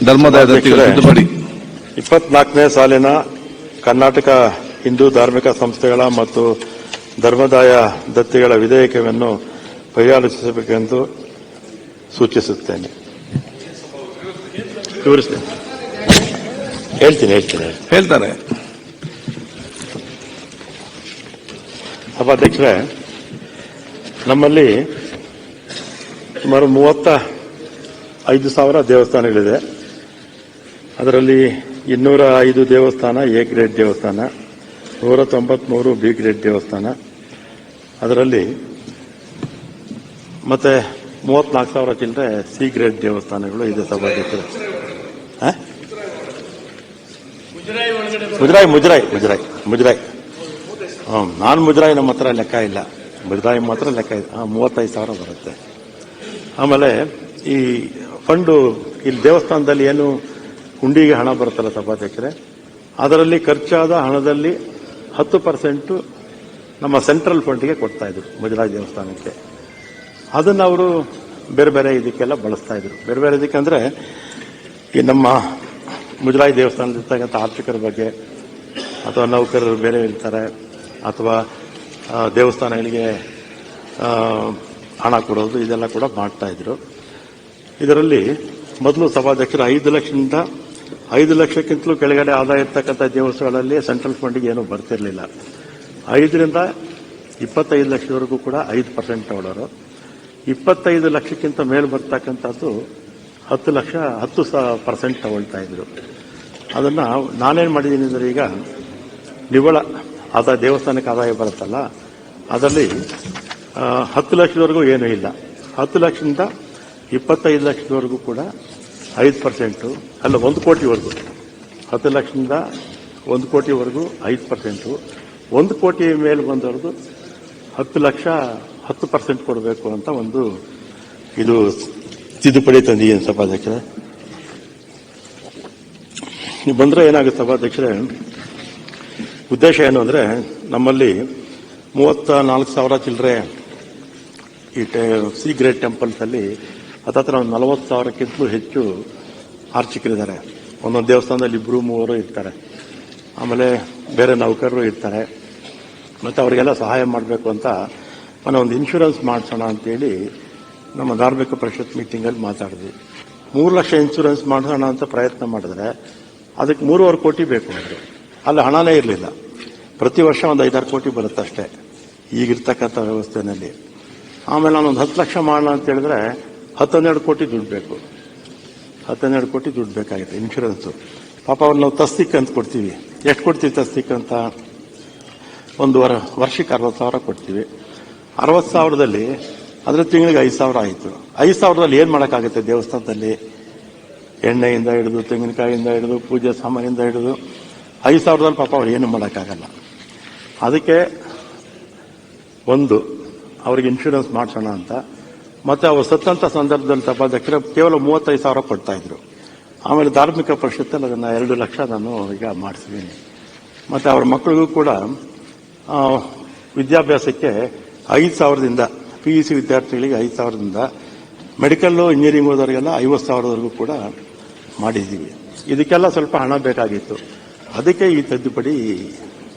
ಧರ್ಮದಾಯ ತಿದ್ದುಪಡಿ 24ನೇ ಸಾಲಿನ ಕರ್ನಾಟಕ ಹಿಂದೂ ಧಾರ್ಮಿಕ ಸಂಸ್ಥೆಗಳ ಮತ್ತು ಧರ್ಮದಾಯ ದತ್ತಿಗಳ ವಿಧೇಯಕವನ್ನು ಪರ್ಯಾಲೋಚಿಸಬೇಕೆಂದು ಸೂಚಿಸುತ್ತೇನೆ. ಹೇಳ್ತಾರೆ. ಸಭಾಧ್ಯಕ್ಷರೇ, ನಮ್ಮಲ್ಲಿ ಸುಮಾರು 35,000 ದೇವಸ್ಥಾನಗಳಿದೆ. ಅದರಲ್ಲಿ 205 ದೇವಸ್ಥಾನ ಎ ಗ್ರೇಡ್ ದೇವಸ್ಥಾನ, 193 ಬಿ ಗ್ರೇಡ್ ದೇವಸ್ಥಾನ, ಅದರಲ್ಲಿ ಮತ್ತೆ 34,000 ಚಿಲ್ಲರೆ ಸಿ ಗ್ರೇಡ್ ದೇವಸ್ಥಾನಗಳು ಇದೆ. ಸಭಾಧ್ಯಕ್ಷರು, ಮುಜರಾಯಿ ನಾನು ಮುಜರಾಯಿ ನಮ್ಮ ಹತ್ರ ಲೆಕ್ಕ ಇಲ್ಲ, ಮುಜರಾಯಿ ಮಾತ್ರ ಲೆಕ್ಕ ಇದೆ. 35,000 ಬರುತ್ತೆ. ಆಮೇಲೆ ಈ ಫಂಡು ಇಲ್ಲಿ ದೇವಸ್ಥಾನದಲ್ಲಿ ಏನು ಹುಂಡಿಗೆ ಹಣ ಬರುತ್ತಲ್ಲ ಸಭಾಧ್ಯಕ್ಷರೇ, ಅದರಲ್ಲಿ ಖರ್ಚಾದ ಹಣದಲ್ಲಿ 10% ನಮ್ಮ ಸೆಂಟ್ರಲ್ ಫಂಡ್ಗೆ ಕೊಡ್ತಾ ಇದ್ರು ಮುಜರಾಯಿ ದೇವಸ್ಥಾನಕ್ಕೆ. ಅದನ್ನು ಅವರು ಬೇರೆ ಬೇರೆ ಇದಕ್ಕೆಲ್ಲ ಬಳಸ್ತಾ ಇದ್ರು. ಬೇರೆ ಬೇರೆ ಇದಕ್ಕೆ ಅಂದರೆ ಈ ನಮ್ಮ ಮುಜರಾಯಿ ದೇವಸ್ಥಾನದಲ್ಲಿರ್ತಕ್ಕಂಥ ಆರ್ಥಿಕರ ಬಗ್ಗೆ, ಅಥವಾ ನೌಕರರು ಬೇರೆ ಇರ್ತಾರೆ, ಅಥವಾ ದೇವಸ್ಥಾನಗಳಿಗೆ ಹಣ ಕೊಡೋದು, ಇದೆಲ್ಲ ಕೂಡ ಮಾಡ್ತಾ ಇದ್ರು. ಇದರಲ್ಲಿ ಮೊದಲು ಸಭಾಧ್ಯಕ್ಷರು 5 ಲಕ್ಷಕ್ಕಿಂತಲೂ ಕೆಳಗಡೆ ಆದಾಯ ಇರ್ತಕ್ಕಂಥ ದೇವಸ್ಥಾನಗಳಲ್ಲಿ ಸೆಂಟ್ರಲ್ ಫಂಡ್ಗೆ ಏನೂ ಬರ್ತಿರಲಿಲ್ಲ. 5 ರಿಂದ 25 ಲಕ್ಷದವರೆಗೂ ಕೂಡ 5% ತಗೊಳ್ಳೋರು. 25 ಲಕ್ಷಕ್ಕಿಂತ ಮೇಲೆ ಬರ್ತಕ್ಕಂಥದ್ದು 10% ತಗೊಳ್ತಾ ಇದ್ರು. ಅದನ್ನ ನಾನೇನು ಮಾಡಿದ್ದೀನಿ ಅಂದರೆ, ಈಗ ನಿವ್ವಳ ಆದಾಯ ದೇವಸ್ಥಾನಕ್ಕೆ ಆದಾಯ ಬರುತ್ತಲ್ಲ, ಅದರಲ್ಲಿ 10 ಲಕ್ಷದವರೆಗೂ ಏನೂ ಇಲ್ಲ. 10 ಲಕ್ಷದಿಂದ 25 ಲಕ್ಷದವರೆಗೂ ಕೂಡ 5%, ಅಲ್ಲ 1 ಕೋಟಿವರೆಗೂ, 10 ಲಕ್ಷದಿಂದ 1 ಕೋಟಿವರೆಗೂ 5%, 1 ಕೋಟಿ ಮೇಲೆ ಬಂದವ್ರದ್ದು 10 ಲಕ್ಷ 10% ಕೊಡಬೇಕು ಅಂತ ಒಂದು ಇದು ತಿದ್ದುಪಡಿ ತಂದಿದ್ದೀನಿ ಸಭಾಧ್ಯಕ್ಷರೇ. ನೀವು ಬಂದರೆ ಏನಾಗುತ್ತೆ ಸಭಾಧ್ಯಕ್ಷರೇ, ಉದ್ದೇಶ ಏನು ಅಂದರೆ, ನಮ್ಮಲ್ಲಿ 34,000 ಚಿಲ್ಲರೆ ಈ ಸಿ ಗ್ರೇಡ್ ಟೆಂಪಲ್ಸ್ ಅಲ್ಲಿ ಹತ್ತತ್ರ 40,000ಕ್ಕಿಂತಲೂ ಹೆಚ್ಚು ಅರ್ಚಕರಿದ್ದಾರೆ. ಒಂದೊಂದು ದೇವಸ್ಥಾನದಲ್ಲಿ 2-3 ಇರ್ತಾರೆ. ಆಮೇಲೆ ಬೇರೆ ನೌಕರರು ಇರ್ತಾರೆ. ಮತ್ತು ಅವರಿಗೆಲ್ಲ ಸಹಾಯ ಮಾಡಬೇಕು ಅಂತ ಒಂದು ಇನ್ಶೂರೆನ್ಸ್ ಮಾಡಿಸೋಣ ಅಂತೇಳಿ ನಮ್ಮ ಧಾರ್ಮಿಕ ಪರಿಷತ್ ಮೀಟಿಂಗಲ್ಲಿ ಮಾತಾಡಿದ್ವಿ. 3 ಲಕ್ಷ ಇನ್ಶೂರೆನ್ಸ್ ಮಾಡಿಸೋಣ ಅಂತ ಪ್ರಯತ್ನ ಮಾಡಿದ್ರೆ ಅದಕ್ಕೆ 3.5 ಕೋಟಿ ಬೇಕು ಅಂದರು. ಅಲ್ಲಿ ಹಣನೇ ಇರಲಿಲ್ಲ. ಪ್ರತಿ ವರ್ಷ ಒಂದು 5-6 ಕೋಟಿ ಬರುತ್ತಷ್ಟೇ ಈಗಿರ್ತಕ್ಕಂಥ ವ್ಯವಸ್ಥೆಯಲ್ಲಿ. ಆಮೇಲೆ ನಾನೊಂದು 10 ಲಕ್ಷ ಮಾಡೋಣ ಅಂತ ಹೇಳಿದ್ರೆ 12 ಕೋಟಿ ದುಡ್ಡು ಬೇಕು. 12 ಕೋಟಿ ದುಡ್ಡು ಬೇಕಾಗುತ್ತೆ ಇನ್ಶೂರೆನ್ಸು. ಪಾಪ ಅವ್ರು ನಾವು ತಸ್ತಿಕ್ ಅಂತ ಕೊಡ್ತೀವಿ. ಎಷ್ಟು ಕೊಡ್ತೀವಿ ತಸ್ತಿಕ್ ಅಂತ? ಒಂದು ವರ್ಷಕ್ಕೆ 60,000 ಕೊಡ್ತೀವಿ. 60,000ದಲ್ಲಿ ಅದರ ತಿಂಗಳಿಗೆ 5,000 ಆಯಿತು. 5,000ದಲ್ಲಿ ಏನು ಮಾಡೋಕ್ಕಾಗುತ್ತೆ ದೇವಸ್ಥಾನದಲ್ಲಿ? ಎಣ್ಣೆಯಿಂದ ಹಿಡಿದು, ತೆಂಗಿನಕಾಯಿಯಿಂದ ಹಿಡಿದು, ಪೂಜೆ ಸಾಮಾನಿಂದ ಹಿಡಿದು 5,000ದಲ್ಲಿ ಪಾಪ ಅವ್ರು ಏನು ಮಾಡೋಕ್ಕಾಗಲ್ಲ. ಅದಕ್ಕೆ ಅವ್ರಿಗೆ ಇನ್ಶೂರೆನ್ಸ್ ಮಾಡಿಸೋಣ ಅಂತ. ಮತ್ತೆ ಅವರು ಸತ್ತಂತ ಸಂದರ್ಭದಲ್ಲಿ ಸಭಾಧ್ಯಕ್ಷರು ಕೇವಲ 35,000 ಕೊಡ್ತಾ ಇದ್ರು. ಆಮೇಲೆ ಧಾರ್ಮಿಕ ಪರಿಷತ್ತಲ್ಲಿ ಅದನ್ನು 2 ಲಕ್ಷ ನಾನು ಈಗ ಮಾಡಿಸಿದ್ದೀನಿ. ಮತ್ತೆ ಅವ್ರ ಮಕ್ಕಳಿಗೂ ಕೂಡ ವಿದ್ಯಾಭ್ಯಾಸಕ್ಕೆ 5,000ದಿಂದ PUC ವಿದ್ಯಾರ್ಥಿಗಳಿಗೆ 5,000ದಿಂದ ಮೆಡಿಕಲ್ಲು ಇಂಜಿನಿಯರಿಂಗ್ ಓದೋರಿಗೆಲ್ಲ 50,000ವರೆಗೂ ಕೂಡ ಮಾಡಿದ್ದೀವಿ. ಇದಕ್ಕೆಲ್ಲ ಸ್ವಲ್ಪ ಹಣ ಬೇಕಾಗಿತ್ತು. ಅದಕ್ಕೆ ಈ ತಿದ್ದುಪಡಿ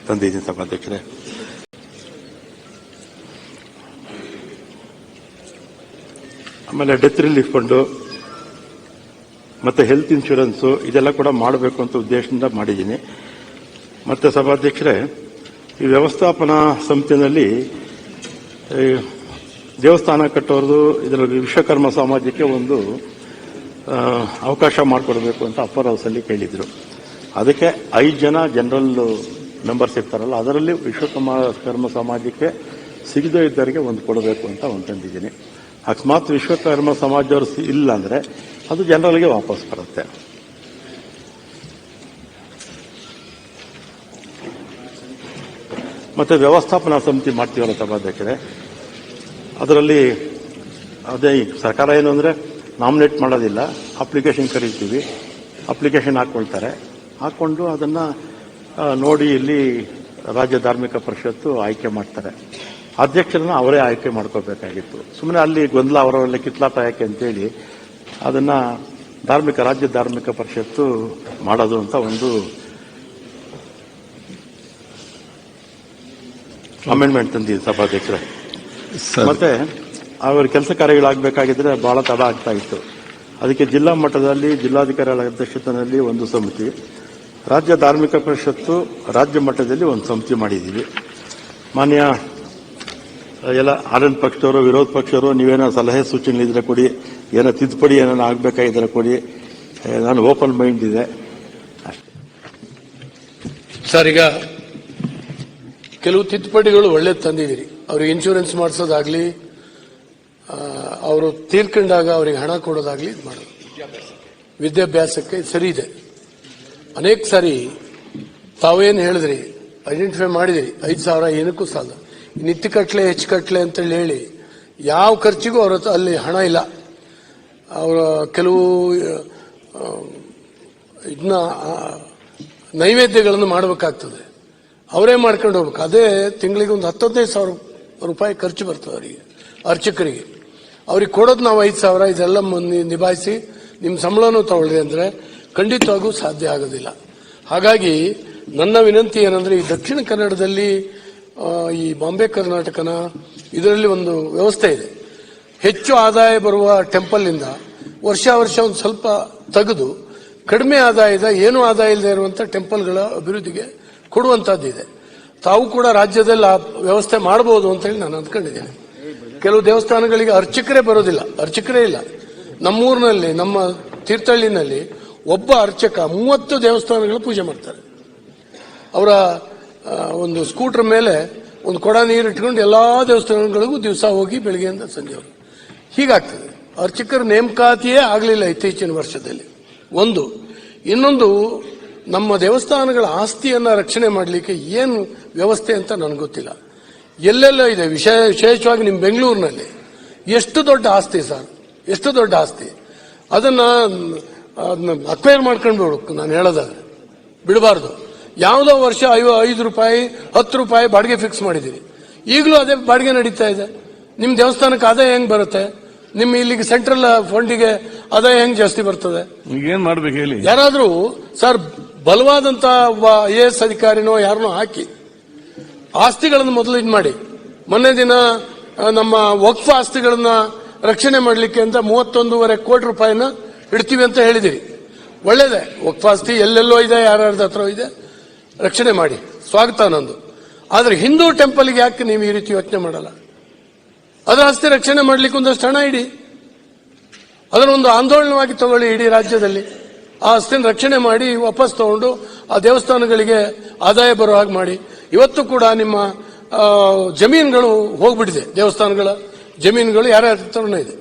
ತಂದಿದ್ದೀನಿ ಸಭಾಧ್ಯಕ್ಷರೇ. ಆಮೇಲೆ ಡೆತ್ ರಿಲೀಫ್ ಫಂಡು ಮತ್ತೆ ಹೆಲ್ತ್ ಇನ್ಶೂರೆನ್ಸು ಇದೆಲ್ಲ ಕೂಡ ಮಾಡಬೇಕು ಅಂತ ಉದ್ದೇಶದಿಂದ ಮಾಡಿದ್ದೀನಿ. ಮತ್ತೆ ಸಭಾಧ್ಯಕ್ಷರೇ, ಈ ವ್ಯವಸ್ಥಾಪನಾ ಸಮಿತಿಯಲ್ಲಿ ದೇವಸ್ಥಾನ ಕಟ್ಟೋರ್ದು ಇದರಲ್ಲಿ ವಿಶ್ವಕರ್ಮ ಸಮಾಜಕ್ಕೆ ಒಂದು ಅವಕಾಶ ಮಾಡಿಕೊಡ್ಬೇಕು ಅಂತ ಅಪ್ಪರ್ ಹೌಸಲ್ಲಿ ಕೇಳಿದ್ರು. ಅದಕ್ಕೆ 5 ಜನ ಜನರಲ್ ಮೆಂಬರ್ಸ್ ಇರ್ತಾರಲ್ಲ, ಅದರಲ್ಲಿ ವಿಶ್ವಕರ್ಮ ಸಮಾಜಕ್ಕೆ ಸಿಗದೇ ಇದ್ದವರಿಗೆ ಒಂದು ಕೊಡಬೇಕು ಅಂತ ಒಂದು ತಂದಿದ್ದೀನಿ. ಅಕಸ್ಮಾತ್ ವಿಶ್ವಕರ್ಮ ಸಮಾಜದವರು ಇಲ್ಲ ಅಂದರೆ ಅದು ಜನರಲ್ಗೆ ವಾಪಸ್ ಬರುತ್ತೆ. ಮತ್ತೆ ವ್ಯವಸ್ಥಾಪನಾ ಸಮಿತಿ ಮಾಡ್ತೀವಲ್ಲ ಸಭಾಧ್ಯಕ್ಷರೇ, ಅದರಲ್ಲಿ ಅದೇ ಸರ್ಕಾರ ಏನು ಅಂದರೆ ನಾಮಿನೇಟ್ ಮಾಡೋದಿಲ್ಲ, ಅಪ್ಲಿಕೇಶನ್ ಕರೀತೀವಿ, ಅಪ್ಲಿಕೇಶನ್ ಹಾಕ್ಕೊಂಡು ಅದನ್ನು ನೋಡಿ ಇಲ್ಲಿ ರಾಜ್ಯ ಧಾರ್ಮಿಕ ಪರಿಷತ್ತು ಆಯ್ಕೆ ಮಾಡ್ತಾರೆ. ಅಧ್ಯಕ್ಷರನ್ನ ಅವರೇ ಆಯ್ಕೆ ಮಾಡ್ಕೋಬೇಕಾಗಿತ್ತು. ಸುಮ್ಮನೆ ಅಲ್ಲಿ ಗೊಂದಲ ಅವರವರಲ್ಲಿ ಕಿತ್ಲಾಟ ಯಾಕೆ ಅಂತೇಳಿ ಅದನ್ನು ರಾಜ್ಯ ಧಾರ್ಮಿಕ ಪರಿಷತ್ತು ಮಾಡೋದು ಅಂತ ಒಂದು ಅಮೆಂಡ್ಮೆಂಟ್ ತಂದಿದೆ ಸಭಾಧ್ಯಕ್ಷರೇ. ಮತ್ತೆ ಅವರ ಕೆಲಸ ಕಾರ್ಯಗಳಾಗಬೇಕಾಗಿದ್ರೆ ಬಹಳ ತಡ ಆಗ್ತಾ ಇತ್ತು. ಅದಕ್ಕೆ ಜಿಲ್ಲಾ ಮಟ್ಟದಲ್ಲಿ ಜಿಲ್ಲಾಧಿಕಾರಿಗಳ ಅಧ್ಯಕ್ಷತೆಯಲ್ಲಿ ಒಂದು ಸಮಿತಿ, ರಾಜ್ಯ ಧಾರ್ಮಿಕ ಪರಿಷತ್ತು ರಾಜ್ಯ ಮಟ್ಟದಲ್ಲಿ ಒಂದು ಸಮಿತಿ ಮಾಡಿದ್ದೀವಿ. ಮಾನ್ಯ ಎಲ್ಲ ಆಡಳಿತ ಪಕ್ಷದವರು, ವಿರೋಧ ಪಕ್ಷದವರು ನೀವೇನೋ ಸಲಹೆ ಸೂಚನೆಗಳಿದ್ರೆ ಕೊಡಿ, ಏನೋ ತಿದ್ದುಪಡಿ ಏನೋ ಆಗಬೇಕಾಗಿದ್ರೆ ಕೊಡಿ, ನಾನು ಓಪನ್ ಮೈಂಡ್ ಇದೆ ಅಷ್ಟೇ. ಸರ್, ಈಗ ಕೆಲವು ತಿದ್ದುಪಡಿಗಳು ಒಳ್ಳೇದು ತಂದಿದ್ದೀರಿ. ಅವ್ರಿಗೆ ಇನ್ಶೂರೆನ್ಸ್ ಮಾಡಿಸೋದಾಗ್ಲಿ, ಅವರು ತೀರ್ಕೊಂಡಾಗ ಅವರಿಗೆ ಹಣ ಕೊಡೋದಾಗ್ಲಿ ಮಾಡೋದು, ವಿದ್ಯಾಭ್ಯಾಸಕ್ಕೆ ಸರಿ ಇದೆ. ಅನೇಕ ಸಾರಿ ತಾವೇನು ಹೇಳಿದ್ರಿ, ಐಡೆಂಟಿಫೈ ಮಾಡಿದಿರಿ, 5,000 ಏನಕ್ಕೂ ಸಾಲ, ನಿತ್ಯ ಕಟ್ಲೆ ಹೆಚ್ಚು ಕಟ್ಲೆ ಅಂತೇಳಿ ಹೇಳಿ ಯಾವ ಖರ್ಚಿಗೂ ಅವ್ರ ಅಲ್ಲಿ ಹಣ ಇಲ್ಲ. ಅವರ ಕೆಲವು ಇದನ್ನ ನೈವೇದ್ಯಗಳನ್ನು ಮಾಡಬೇಕಾಗ್ತದೆ, ಅವರೇ ಮಾಡ್ಕೊಂಡು ಹೋಗ್ಬೇಕು. ಅದೇ ತಿಂಗಳಿಗೆ ಒಂದು 15,000 ರೂಪಾಯಿ ಖರ್ಚು ಬರ್ತದೆ ಅವರಿಗೆ, ಅರ್ಚಕರಿಗೆ. ಅವ್ರಿಗೆ ಕೊಡೋದು ನಾವು 5,000, ಇದೆಲ್ಲ ನಿಭಾಯಿಸಿ ನಿಮ್ಮ ಸಂಬಳನೂ ತಗೊಳ್ಳಿ ಅಂದ್ರೆ ಖಂಡಿತವಾಗೂ ಸಾಧ್ಯ ಆಗೋದಿಲ್ಲ. ಹಾಗಾಗಿ ನನ್ನ ವಿನಂತಿ ಏನಂದ್ರೆ, ಈ ದಕ್ಷಿಣ ಕನ್ನಡದಲ್ಲಿ ಈ ಬಾಂಬೆ ಕರ್ನಾಟಕನ ಇದರಲ್ಲಿ ಒಂದು ವ್ಯವಸ್ಥೆ ಇದೆ. ಹೆಚ್ಚು ಆದಾಯ ಬರುವ ಟೆಂಪಲ್ ಇಂದ ವರ್ಷ ಒಂದು ಸ್ವಲ್ಪ ತೆಗೆದು ಕಡಿಮೆ ಆದಾಯದ, ಏನೂ ಆದಾಯ ಇಲ್ಲದೆ ಇರುವಂತಹ ಟೆಂಪಲ್ಗಳ ಅಭಿವೃದ್ಧಿಗೆ ಕೊಡುವಂತಹದ್ದಿದೆ. ತಾವು ಕೂಡ ರಾಜ್ಯದಲ್ಲಿ ಆ ವ್ಯವಸ್ಥೆ ಮಾಡಬಹುದು ಅಂತ ಹೇಳಿ ನಾನು ಅಂದ್ಕೊಂಡಿದ್ದೇನೆ. ಕೆಲವು ದೇವಸ್ಥಾನಗಳಿಗೆ ಅರ್ಚಕರೇ ಬರೋದಿಲ್ಲ, ಅರ್ಚಕರೇ ಇಲ್ಲ. ನಮ್ಮೂರಿನಲ್ಲಿ, ನಮ್ಮ ತೀರ್ಥಹಳ್ಳಿನಲ್ಲಿ ಒಬ್ಬ ಅರ್ಚಕ 30 ದೇವಸ್ಥಾನಗಳ ಪೂಜೆ ಮಾಡ್ತಾರೆ. ಅವರ ಒಂದು ಸ್ಕೂಟರ್ ಮೇಲೆ ಒಂದು ಕೊಡ ನೀರು ಇಟ್ಕೊಂಡು ಎಲ್ಲಾ ದೇವಸ್ಥಾನಗಳಿಗೂ ದಿವಸ ಹೋಗಿ ಬೆಳಗ್ಗೆಯಿಂದ ಸಂಜೆವರೆಗೂ ಹೀಗಾಗ್ತದೆ. ಅರ್ಚಕರ ನೇಮಕಾತಿಯೇ ಆಗಲಿಲ್ಲ ಇತ್ತೀಚಿನ ವರ್ಷದಲ್ಲಿ. ಇನ್ನೊಂದು, ನಮ್ಮ ದೇವಸ್ಥಾನಗಳ ಆಸ್ತಿಯನ್ನ ರಕ್ಷಣೆ ಮಾಡಲಿಕ್ಕೆ ಏನು ವ್ಯವಸ್ಥೆ ಅಂತ ನನಗೆ ಗೊತ್ತಿಲ್ಲ. ಎಲ್ಲೆಲ್ಲ ಇದೆ, ವಿಶೇಷವಾಗಿ ನಿಮ್ಮ ಬೆಂಗಳೂರಿನಲ್ಲಿ ಎಷ್ಟು ದೊಡ್ಡ ಆಸ್ತಿ ಸರ್, ಎಷ್ಟು ದೊಡ್ಡ ಆಸ್ತಿ. ಅದನ್ನ ಅಕ್ವೈರ್ ಮಾಡ್ಕೊಂಡು ಬಿಡಬೇಕು. ನಾನು ಹೇಳೋದಾದ್ರೆ ಬಿಡಬಾರ್ದು. ಯಾವುದೋ ವರ್ಷ 5 ರೂಪಾಯಿ 10 ರೂಪಾಯಿ ಬಾಡಿಗೆ ಫಿಕ್ಸ್ ಮಾಡಿದ್ದೀರಿ, ಈಗಲೂ ಅದೇ ಬಾಡಿಗೆ ನಡೀತಾ ಇದೆ. ನಿಮ್ಮ ದೇವಸ್ಥಾನಕ್ಕೆ ಆದಾಯ ಹೆಂಗ್ ಬರುತ್ತೆ? ನಿಮ್ಮ ಇಲ್ಲಿಗೆ ಸೆಂಟ್ರಲ್ ಫಂಡಿಗೆ ಆದಾಯ ಹೆಂಗ್ ಜಾಸ್ತಿ ಬರ್ತದೆ? ಏನ್ ಮಾಡ್ಬೇಕು ಹೇಳಿ. ಯಾರಾದ್ರೂ ಸರ್ ಬಲವಾದಂತ ಒಬ್ಬ IAS ಅಧಿಕಾರಿನೋ ಯಾರನ್ನೋ ಹಾಕಿ ಆಸ್ತಿಗಳನ್ನು ಮೊದಲು ಇದು ಮಾಡಿ. ಮೊನ್ನೆ ದಿನ ನಮ್ಮ ವಕ್ಫ್ ಆಸ್ತಿಗಳನ್ನ ರಕ್ಷಣೆ ಮಾಡಲಿಕ್ಕೆ ಅಂತ 31.5 ಕೋಟಿ ರೂಪಾಯಿನ ಇಡ್ತೀವಿ ಅಂತ ಹೇಳಿದಿರಿ. ಒಳ್ಳೇದೇ, ವಕ್ಫ್ ಆಸ್ತಿ ಎಲ್ಲೆಲ್ಲೋ ಇದೆ, ಯಾರ್ಯಾರ್ದ ಹತ್ರ ಇದೆ, ರಕ್ಷಣೆ ಮಾಡಿ, ಸ್ವಾಗತ ನಂದು. ಆದ್ರೆ ಹಿಂದೂ ಟೆಂಪಲ್ಗೆ ಯಾಕೆ ನೀವು ಈ ರೀತಿ ಯೋಚನೆ ಮಾಡಲ್ಲ? ಅದರ ಆಸ್ತಿ ರಕ್ಷಣೆ ಮಾಡಲಿಕ್ಕೆ ಒಂದಷ್ಟು ಹಣ ಇಡಿ, ಅದನ್ನೊಂದು ಆಂದೋಲನವಾಗಿ ತಗೊಳ್ಳಿ. ಇಡೀ ರಾಜ್ಯದಲ್ಲಿ ಆ ಆಸ್ತಿನ ರಕ್ಷಣೆ ಮಾಡಿ ವಾಪಸ್ ತಗೊಂಡು ಆ ದೇವಸ್ಥಾನಗಳಿಗೆ ಆದಾಯ ಬರೋ ಹಾಗೆ ಮಾಡಿ. ಇವತ್ತು ಕೂಡ ನಿಮ್ಮ ಜಮೀನುಗಳು ಹೋಗ್ಬಿಟ್ಟಿದೆ, ದೇವಸ್ಥಾನಗಳ ಜಮೀನುಗಳು ಯಾರ್ಯಾರ ಹತ್ರನೂ ಇದೆ.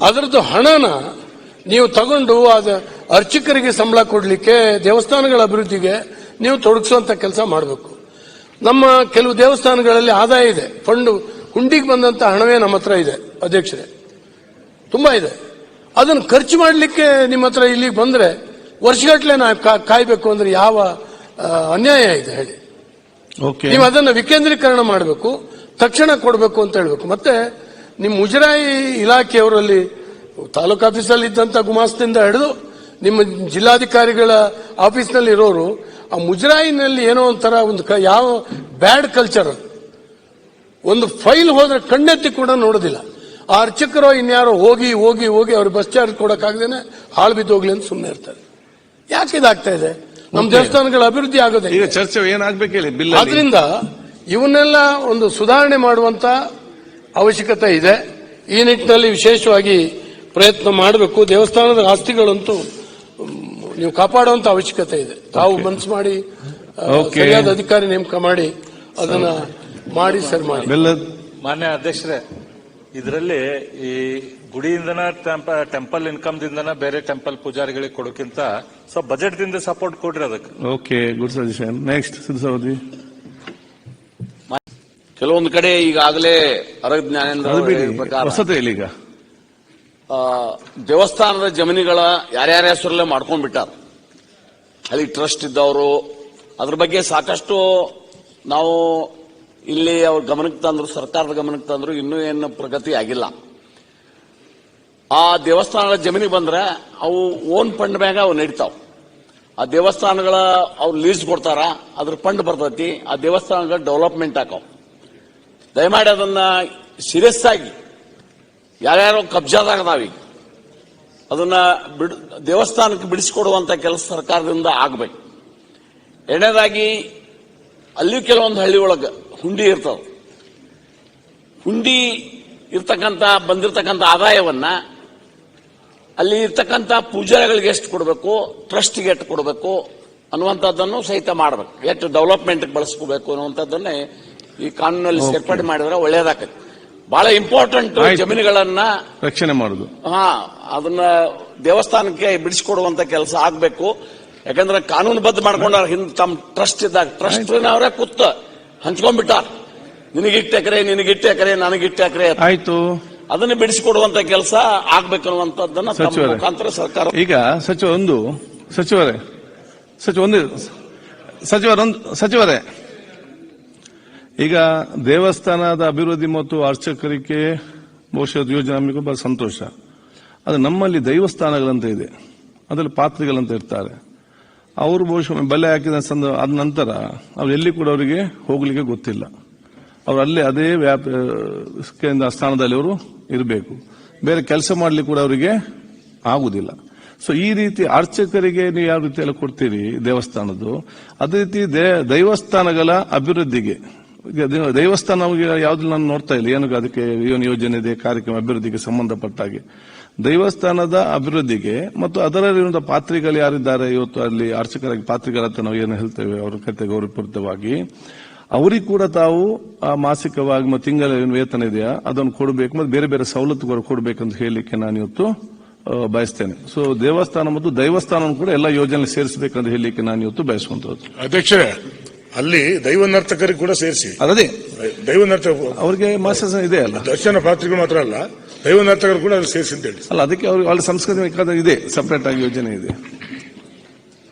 ಅದರದ್ದು ಹಣನ ನೀವು ತಗೊಂಡು ಅರ್ಚಕರಿಗೆ ಸಂಬಳ ಕೊಡಲಿಕ್ಕೆ, ದೇವಸ್ಥಾನಗಳ ಅಭಿವೃದ್ಧಿಗೆ ನೀವು ತೊಡಗಿಸುವಂತ ಕೆಲಸ ಮಾಡಬೇಕು. ನಮ್ಮ ಕೆಲವು ದೇವಸ್ಥಾನಗಳಲ್ಲಿ ಆದಾಯ ಇದೆ, ಫಂಡ್ ಹುಂಡಿಗೆ ಬಂದಂತ ಹಣವೇ ನಮ್ಮ ಹತ್ರ ಇದೆ ಅಧ್ಯಕ್ಷರೇ, ತುಂಬಾ ಇದೆ. ಅದನ್ನು ಖರ್ಚು ಮಾಡಲಿಕ್ಕೆ ನಿಮ್ಮ ಹತ್ರ ಇಲ್ಲಿಗೆ ಬಂದ್ರೆ ವರ್ಷಗಟ್ಟಲೆ ನಾವು ಕಾಯ್ಬೇಕು ಅಂದ್ರೆ ಯಾವ ಅನ್ಯಾಯ ಇದೆ ಹೇಳಿ? ನೀವು ಅದನ್ನು ವಿಕೇಂದ್ರೀಕರಣ ಮಾಡಬೇಕು, ತಕ್ಷಣ ಕೊಡಬೇಕು ಅಂತ ಹೇಳಬೇಕು. ಮತ್ತೆ ನಿಮ್ಮ ಮುಜರಾಯಿ ಇಲಾಖೆಯವರಲ್ಲಿ ತಾಲೂಕು ಆಫೀಸಲ್ಲಿ ಇದ್ದಂತ ಗುಮಾಸ್ತದಿಂದ ಹಿಡಿದು ನಿಮ್ಮ ಜಿಲ್ಲಾಧಿಕಾರಿಗಳ ಆಫೀಸ್ನಲ್ಲಿ ಇರೋರು ಆ ಮುಜರಾಯಿನಲ್ಲಿ ಏನೋ ಒಂಥರ ಒಂದು ಯಾವ ಬ್ಯಾಡ್ ಕಲ್ಚರ್. ಒಂದು ಫೈಲ್ ಹೋದ್ರೆ ಕಣ್ಣೆತ್ತಿ ಕೂಡ ನೋಡೋದಿಲ್ಲ. ಆ ಅರ್ಚಕರು ಇನ್ಯಾರೋ ಹೋಗಿ ಹೋಗಿ ಹೋಗಿ ಅವ್ರ ಬಸ್ ಚಾರ್ಜ್ ಕೊಡಕ್ಕಾಗ್ದೇನೆ ಹಾಳು ಬಿದ್ದೋಗ್ಲಿ ಅಂತ ಸುಮ್ಮನೆ ಇರ್ತಾರೆ. ಯಾಕೆ ಇದಾಗ್ತಾ ಇದೆ? ನಮ್ಮ ದೇವಸ್ಥಾನಗಳ ಅಭಿವೃದ್ಧಿ ಆಗೋದೇ. ಈಗ ಚರ್ಚೆ ಏನಾಗಬೇಕು ಹೇಳಿ. ಆದ್ರಿಂದ ಇವನ್ನೆಲ್ಲ ಒಂದು ಸುಧಾರಣೆ ಮಾಡುವಂತ ಅವಶ್ಯಕತೆ ಇದೆ. ಈ ನಿಟ್ಟಿನಲ್ಲಿ ವಿಶೇಷವಾಗಿ ಪ್ರಯತ್ನ ಮಾಡಬೇಕು. ದೇವಸ್ಥಾನದ ಆಸ್ತಿಗಳಂತೂ ನೀವು ಕಾಪಾಡುವಂತ ಅವಶ್ಯಕತೆ ಇದೆ. ತಾವು ಮನಸ್ಸು ಮಾಡಿ ಸರಿಯಾದ ಅಧಿಕಾರಿ ನೇಮಕ ಮಾಡಿ ಅದನ್ನ ಮಾಡಿ ಸರಿ ಮಾಡಿ. ಮಾನ್ಯ ಅಧ್ಯಕ್ಷರೇ, ಇದರಲ್ಲಿ ಈ ಗುಡಿಯಿಂದನ ಟೆಂಪಲ್ ಇನ್ಕಮ್ ದಿಂದನ ಬೇರೆ ಟೆಂಪಲ್ ಪೂಜಾರಿಗಳಿಗೆ ಕೊಡೋಕ್ಕಿಂತ ಸ್ವಲ್ಪ ಬಜೆಟ್ ದಿಂದ ಸಪೋರ್ಟ್ ಕೊಡ್ರಿ ಅದಕ್ಕೆ. Okay, good suggestion. ನೆಕ್ಸ್ಟ್ ಸಿದ್ಧಸೌದಿ. ಕೆಲವೊಂದು ಕಡೆ ಈಗಾಗಲೇ ಅರಗ್ ಜ್ಞಾನೇಂದ್ರ ಹೊಸತೆ ಈಗ ದೇವಸ್ಥಾನದ ಜಮೀನುಗಳ ಯಾರ್ಯಾರ ಹೆಸರಲ್ಲೇ ಮಾಡ್ಕೊಂಡ್ಬಿಟ್ಟಾರ. ಅಲ್ಲಿ ಟ್ರಸ್ಟ್ ಇದ್ದವರು ಅದ್ರ ಬಗ್ಗೆ ಸಾಕಷ್ಟು ನಾವು ಇಲ್ಲಿ ಅವ್ರ ಗಮನಕ್ಕೆ ತಂದ್ರು, ಸರ್ಕಾರದ ಗಮನಕ್ಕೆ ತಂದ್ರು, ಇನ್ನೂ ಏನು ಪ್ರಗತಿ ಆಗಿಲ್ಲ. ಆ ದೇವಸ್ಥಾನಗಳ ಜಮೀನಿಗೆ ಬಂದ್ರೆ ಅವು ಓನ್ ಫಂಡ್ ಮ್ಯಾಗ ಅವು ನಡೀತಾವ. ಆ ದೇವಸ್ಥಾನಗಳ ಅವ್ರು ಲೀಸ್ ಕೊಡ್ತಾರ, ಅದ್ರ ಫಂಡ್ ಬರ್ತೈತಿ, ಆ ದೇವಸ್ಥಾನಗಳ ಡೆವಲಪ್ಮೆಂಟ್ ಆಕಾವ್. ದಯಮಾಡಿ ಅದನ್ನ ಸೀರಿಯಸ್ ಆಗಿ ಯಾರ್ಯಾರೋ ಕಬ್ಜಾದಾಗದಾವಿ ಅದನ್ನ ದೇವಸ್ಥಾನಕ್ಕೆ ಬಿಡಿಸಿಕೊಡುವಂತ ಕೆಲಸ ಸರ್ಕಾರದಿಂದ ಆಗಬೇಕು. ಎರಡನೇದಾಗಿ ಅಲ್ಲಿ ಕೆಲವೊಂದು ಹಳ್ಳಿ ಒಳಗೆ ಹುಂಡಿ ಇರ್ತಾವ. ಹುಂಡಿ ಬಂದಿರತಕ್ಕಂಥ ಆದಾಯವನ್ನ ಅಲ್ಲಿ ಇರ್ತಕ್ಕಂಥ ಪೂಜಾರಿಗಳಿಗೆ ಎಷ್ಟು ಕೊಡಬೇಕು, ಟ್ರಸ್ಟ್ಗೆ ಎಷ್ಟು ಕೊಡಬೇಕು ಅನ್ನುವಂಥದ್ದನ್ನು ಸಹಿತ ಮಾಡಬೇಕು. ಎಷ್ಟು ಡೆವಲಪ್ಮೆಂಟ್ ಬಳಸ್ಕೋಬೇಕು ಅನ್ನುವಂಥದ್ದನ್ನೇ ಈ ಕಾನೂನಲ್ಲಿ ಸೇರ್ಪಡೆ ಮಾಡಿದ್ರೆ ಒಳ್ಳೇದಾಗತ್ತೆ. ಬಹಳ ಇಂಪಾರ್ಟೆಂಟ್ ಜಮೀನುಗಳನ್ನ ರಕ್ಷಣೆ ಮಾಡುದು, ಅದನ್ನ ದೇವಸ್ಥಾನಕ್ಕೆ ಬಿಡಿಸಿಕೊಡುವಂತ ಕೆಲಸ ಆಗ್ಬೇಕು. ಯಾಕಂದ್ರೆ ಕಾನೂನುಬದ್ಧ ಮಾಡ್ಕೊಂಡ ತಮ್ಮ ಟ್ರಸ್ಟ್ ಇದ್ದಾಗ ಟ್ರಸ್ಟ್ನವರೇ ಕೂತ ಹಂಚ್ಕೊಂಡ್ಬಿಟ್ಟಾರ, ನಿನಗಿಟ್ಟು ಎಕರೆ ನನಗಿಟ್ಟು ಎಕರೆ ಆಯ್ತು. ಅದನ್ನ ಬಿಡಿಸಿಕೊಡುವಂತ ಕೆಲಸ ಆಗ್ಬೇಕು ಅನ್ನುವಂಥದ್ದನ್ನ ತಮ್ಮ ಮುಖಾಂತರ ಸರ್ಕಾರ. ಈಗ ಸಚಿವರೇ ಈಗ ದೇವಸ್ಥಾನದ ಅಭಿವೃದ್ಧಿ ಮತ್ತು ಅರ್ಚಕರಿಗೆ ಬಹುಶಃ ಯೋಜನೆ ನಮಗೆ ಬಹಳ ಸಂತೋಷ. ಅದು ನಮ್ಮಲ್ಲಿ ದೈವಸ್ಥಾನಗಳಂತ ಇದೆ, ಅದರಲ್ಲಿ ಪಾತ್ರಿಗಳಂತ ಇರ್ತಾರೆ. ಅವರು ಬಹುಶಃ ಬಲೆ ಹಾಕಿದ ಆದ ನಂತರ ಅವ್ರು ಎಲ್ಲಿ ಕೂಡ ಅವರಿಗೆ ಹೋಗ್ಲಿಕ್ಕೆ ಗೊತ್ತಿಲ್ಲ. ಅವರು ಅಲ್ಲೇ ಅದೇ ಸ್ಥಾನದಲ್ಲಿ ಅವರು ಇರಬೇಕು, ಬೇರೆ ಕೆಲಸ ಮಾಡ್ಲಿಕ್ಕೆ ಕೂಡ ಅವರಿಗೆ ಆಗುದಿಲ್ಲ. ಸೊ ಈ ರೀತಿ ಅರ್ಚಕರಿಗೆ ನೀವು ಯಾವ ರೀತಿ ಎಲ್ಲ ಕೊಡ್ತೀರಿ ದೇವಸ್ಥಾನದ್ದು, ಅದೇ ರೀತಿ ದೈವಸ್ಥಾನಗಳ ಅಭಿವೃದ್ಧಿಗೆ ದೇವಸ್ಥಾನ ಯಾವ್ದು ನಾನು ನೋಡ್ತಾ ಇಲ್ಲ, ಏನು ಅದಕ್ಕೆ ಏನು ಯೋಜನೆ ಇದೆ ಕಾರ್ಯಕ್ರಮ ಅಭಿವೃದ್ಧಿಗೆ ಸಂಬಂಧಪಟ್ಟಾಗೆ ದೈವಸ್ಥಾನದ ಅಭಿವೃದ್ಧಿಗೆ ಮತ್ತು ಅದರಲ್ಲಿರುವಂತಹ ಪಾತ್ರಿಗಳು ಯಾರಿದ್ದಾರೆ ಇವತ್ತು ಅಲ್ಲಿ ಅರ್ಚಕರಾಗಿ ಪಾತ್ರಿಗಳಂತ ನಾವು ಏನು ಹೇಳ್ತೇವೆ ಅವರ ಕತೆ ಗೌರವಪೂರಿತವಾಗಿ ಅವರಿಗೆ ಕೂಡ ತಾವು ಮಾಸಿಕವಾಗಿ ಮತ್ತು ತಿಂಗಳ ಏನು ವೇತನ ಇದೆಯಾ ಅದನ್ನು ಕೊಡಬೇಕು ಮತ್ತು ಬೇರೆ ಬೇರೆ ಸವಲತ್ತುಗಳು ಕೊಡಬೇಕಂತ ಹೇಳಲಿಕ್ಕೆ ನಾನು ಇವತ್ತು ಬಯಸ್ತೇನೆ. ಸೊ ದೇವಸ್ಥಾನ ಮತ್ತು ದೈವಸ್ಥಾನ ಕೂಡ ಎಲ್ಲ ಯೋಜನೆ ಸೇರಿಸಬೇಕಂತ ಹೇಳಲಿಕ್ಕೆ ನಾನು ಇವತ್ತು ಬಯಸುವಂತದ್ದು. ಅಧ್ಯಕ್ಷರೇ, ಅಲ್ಲಿ ದೈವ ನರ್ತಕರಿಗೆ ಕೂಡ ಸೇರಿಸಿ. ಅದೇ ದೈವ ನರ್ತಕ ಅವರಿಗೆ ಮಾಸ ಇದೆ ಅಲ್ಲ, ದರ್ಶನ ಪಾತ್ರಿಗಳು ಮಾತ್ರ ಅಲ್ಲ, ದೈವ ನರ್ತಕರು ಕೂಡ ಅಲ್ಲಿ ಸೇರಿಸಿ ಅಂತ ಹೇಳಿ. ಅಲ್ಲ, ಅದಕ್ಕೆ ಅವ್ರಿಗೆ వాళ్ళ ಸಂಸ್ಕೃತಿ ಇದೆ, ಸಪರೇಟ್ ಆಗಿ ಯೋಜನೆ ಇದೆ.